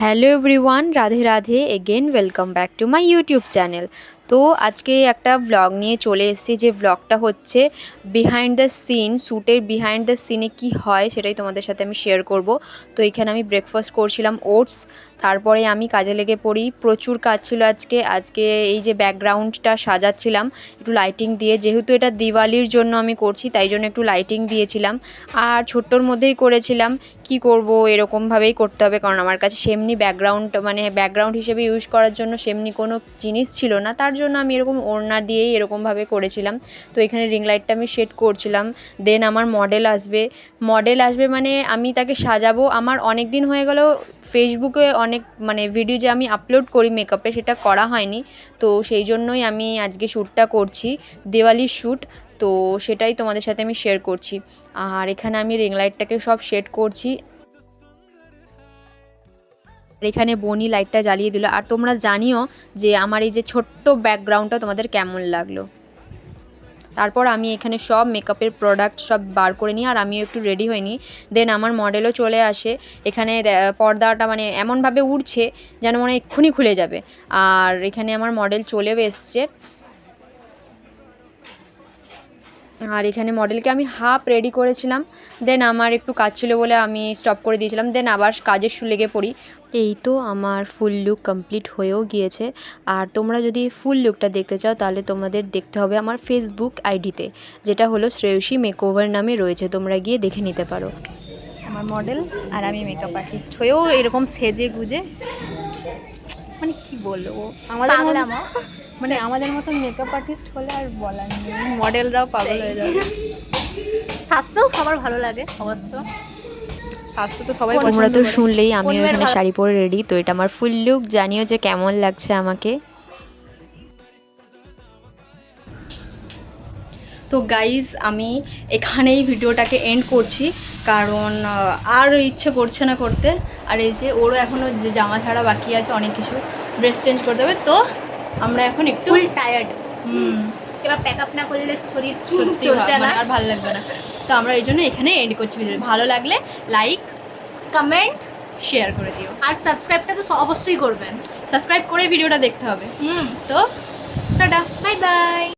Hello everyone, Radhe Radhe again welcome back to my YouTube channel. তো আজকে একটা ব্লগ নিয়ে চলে এসেছি, যে ব্লগটা হচ্ছে বিহাইন্ড দ্য সিন, শ্যুটের বিহাইন্ড দ্য সিনে কী হয় সেটাই তোমাদের সাথে আমি শেয়ার করব। তো এখানে আমি ব্রেকফাস্ট করছিলাম ওটস, তারপরে আমি কাজে লেগে পড়ি। প্রচুর কাজ ছিল আজকে এই যে ব্যাকগ্রাউন্ডটা সাজাচ্ছিলাম একটু লাইটিং দিয়ে, যেহেতু এটা দিওয়ালির জন্য আমি করছি তাই জন্য একটু লাইটিং দিয়েছিলাম। আর ছোট্টর মধ্যেই করেছিলাম, কি করব এরকমভাবেই করতে হবে, কারণ আমার কাছে সেমনি ব্যাকগ্রাউন্ড হিসেবে ইউজ করার জন্য সেমনি কোনো জিনিস ছিল না, তার জন্য আমি এরকম ওড়না দিয়েই এরকমভাবে করেছিলাম। তো এখানে রিং লাইটটা আমি সেট করছিলাম। দেন আমার মডেল আসবে মানে আমি তাকে সাজাবো। আমার অনেক দিন হয়ে গেল ফেসবুকে অনেক ভিডিও যে আমি আপলোড করি মেকআপে, সেটা করা হয়নি। তো সেই জন্যই আমি আজকে শ্যুটটা করছি, দিওয়ালির শ্যুট। তো সেটাই তোমাদের সাথে আমি শেয়ার করছি। আর এখানে আমি রিং লাইটটাকে সব সেট করছি। আর এখানে বনি লাইটটা জ্বালিয়ে দিল। আর তোমরা জানিও যে আমার এই যে ছোট্ট ব্যাকগ্রাউন্ডটা তোমাদের কেমন লাগলো। তারপর আমি এখানে সব মেকআপের প্রোডাক্ট সব বার করে নিই, আর আমিও একটু রেডি হয়ে নিই। দেন আমার মডেলও চলে আসে। এখানে পর্দাটা এমনভাবে উড়ছে যেন এক্ষুনি খুলে যাবে। আর এখানে আমার মডেল চলেও এসছে। আর এখানে মডেলকে আমি হাফ রেডি করেছিলাম। দেন আমার একটু কাজ ছিল বলে আমি স্টপ করে দিয়েছিলাম। দেন আবার কাজের লেগে পড়ি। এই তো আমার ফুল লুক কমপ্লিট হয়েও গিয়েছে। আর তোমরা যদি ফুল লুকটা দেখতে চাও তাহলে তোমাদের দেখতে হবে আমার ফেসবুক আইডিতে, যেটা হলো শ্রেয়সী মেকওভার নামে রয়েছে, তোমরা গিয়ে দেখে নিতে পারো। আমার মডেল আর আমি মেকআপ আর্টিস্ট হয়েও এরকম সেজে গুজে কি বলবো, আমাদের মতন মেকআপ আর্টিস্ট হলে আর বলার নেই, মডেলরাও পাগল হয়ে যাবে। স্বাস্থ্যও সবার ভালো লাগে অবশ্য, স্বাস্থ্য তো সবাই। তোমরা তো শুনলেই আমিও এখানে শাড়ি পরে রেডি। তো এটা আমার ফুল লুক, জানিও যে কেমন লাগছে আমাকে। তো গাইজ আমি এখানেই ভিডিওটাকে এন্ড করছি, কারণ আর ইচ্ছে করছে না করতে। আর এই যে ওরও এখনও জামা ছাড়া বাকি আছে, অনেক কিছু ড্রেস চেঞ্জ করতে হবে। তো আমরা এখন একটু টায়ার্ড, এবার প্যাক আপ না করলে শরীর সত্যি আর ভালো লাগবে না। তো আমরা এই জন্য এখানে এন্ড করছি ভিডিও। ভালো লাগলে লাইক, কমেন্ট, শেয়ার করে দিও। আর সাবস্ক্রাইবটা তো অবশ্যই করবেন, সাবস্ক্রাইব করে ভিডিওটা দেখতে হবে। তো টাটা, বাই বাই।